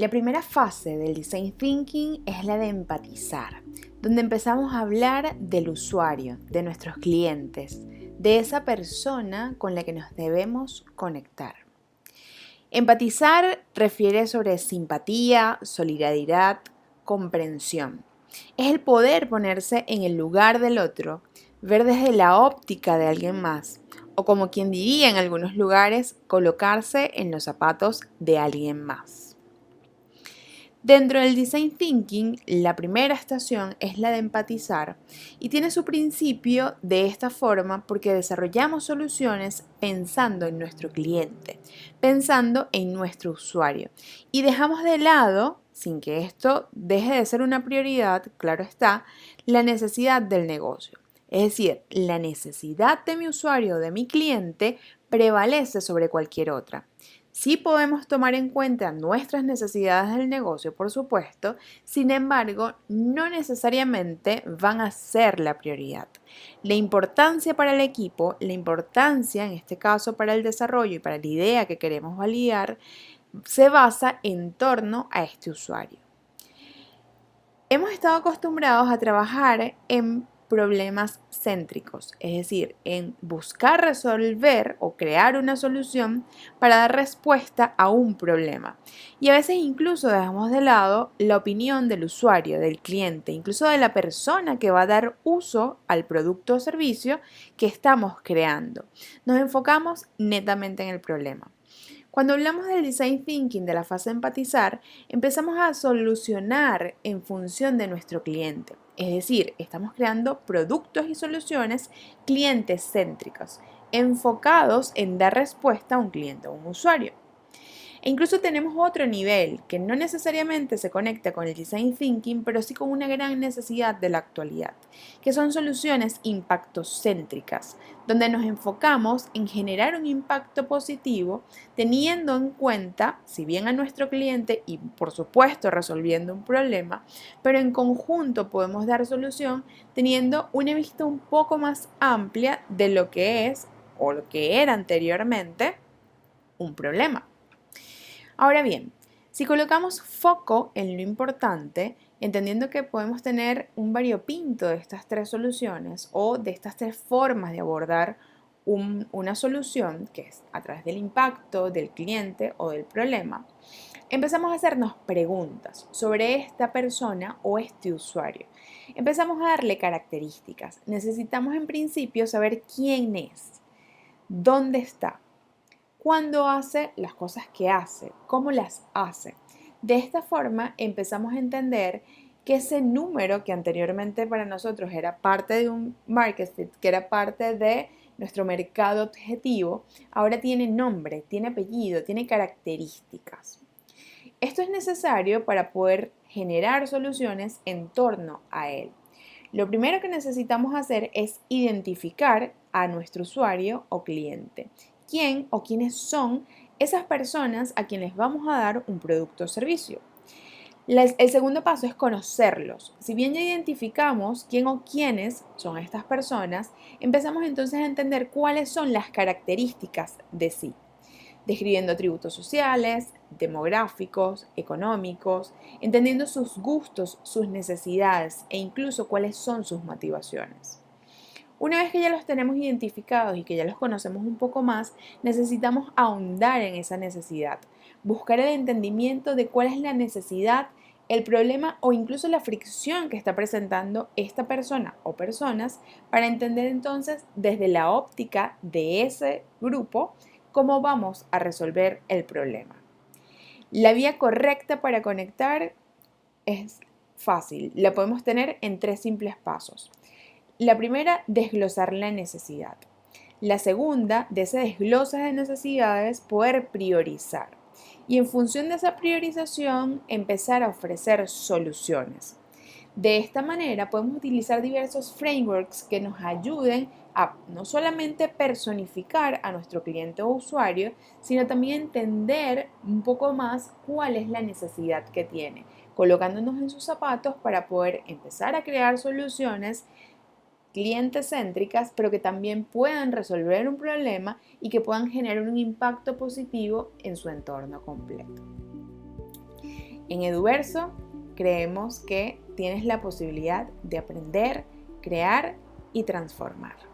La primera fase del Design Thinking es la de empatizar, donde empezamos a hablar del usuario, de nuestros clientes, de esa persona con la que nos debemos conectar. Empatizar refiere sobre simpatía, solidaridad, comprensión. Es el poder ponerse en el lugar del otro, ver desde la óptica de alguien más, o como quien diría en algunos lugares, colocarse en los zapatos de alguien más. Dentro del Design Thinking, la primera estación es la de empatizar y tiene su principio de esta forma porque desarrollamos soluciones pensando en nuestro cliente, pensando en nuestro usuario y dejamos de lado, sin que esto deje de ser una prioridad, claro está, la necesidad del negocio. Es decir, la necesidad de mi usuario o de mi cliente prevalece sobre cualquier otra. Sí podemos tomar en cuenta nuestras necesidades del negocio, por supuesto, sin embargo, no necesariamente van a ser la prioridad. La importancia para el equipo, la importancia en este caso para el desarrollo y para la idea que queremos validar, se basa en torno a este usuario. Hemos estado acostumbrados a trabajar en problemas céntricos, es decir, en buscar resolver o crear una solución para dar respuesta a un problema. Y a veces incluso dejamos de lado la opinión del usuario, del cliente, incluso de la persona que va a dar uso al producto o servicio que estamos creando. Nos enfocamos netamente en el problema. Cuando hablamos del Design Thinking, de la fase de empatizar, empezamos a solucionar en función de nuestro cliente. Es decir, estamos creando productos y soluciones clientes céntricos, enfocados en dar respuesta a un cliente o un usuario. E incluso tenemos otro nivel que no necesariamente se conecta con el Design Thinking, pero sí con una gran necesidad de la actualidad, que son soluciones impactocéntricas, donde nos enfocamos en generar un impacto positivo teniendo en cuenta, si bien a nuestro cliente y por supuesto resolviendo un problema, pero en conjunto podemos dar solución teniendo una vista un poco más amplia de lo que es o lo que era anteriormente un problema. Ahora bien, si colocamos foco en lo importante, entendiendo que podemos tener un variopinto de estas tres soluciones o de estas tres formas de abordar una solución, que es a través del impacto, del cliente o del problema, empezamos a hacernos preguntas sobre esta persona o este usuario. Empezamos a darle características. Necesitamos en principio saber quién es, dónde está, cuándo hace las cosas que hace, cómo las hace. De esta forma empezamos a entender que ese número que anteriormente para nosotros era parte de un market fit, que era parte de nuestro mercado objetivo, ahora tiene nombre, tiene apellido, tiene características. Esto es necesario para poder generar soluciones en torno a él. Lo primero que necesitamos hacer es identificar a nuestro usuario o cliente. ¿Quién o quiénes son esas personas a quienes vamos a dar un producto o servicio? El segundo paso es conocerlos. Si bien ya identificamos quién o quiénes son estas personas, empezamos entonces a entender cuáles son las características de sí, describiendo atributos sociales, demográficos, económicos, entendiendo sus gustos, sus necesidades e incluso cuáles son sus motivaciones. Una vez que ya los tenemos identificados y que ya los conocemos un poco más, necesitamos ahondar en esa necesidad, buscar el entendimiento de cuál es la necesidad, el problema o incluso la fricción que está presentando esta persona o personas para entender entonces desde la óptica de ese grupo cómo vamos a resolver el problema. La vía correcta para conectar es fácil, la podemos tener en tres simples pasos. La primera, desglosar la necesidad. La segunda, de ese desglose de necesidades, poder priorizar. Y en función de esa priorización, empezar a ofrecer soluciones. De esta manera podemos utilizar diversos frameworks que nos ayuden a no solamente personificar a nuestro cliente o usuario, sino también entender un poco más cuál es la necesidad que tiene, colocándonos en sus zapatos para poder empezar a crear soluciones clientes céntricas, pero que también puedan resolver un problema y que puedan generar un impacto positivo en su entorno completo. En Eduverso creemos que tienes la posibilidad de aprender, crear y transformar.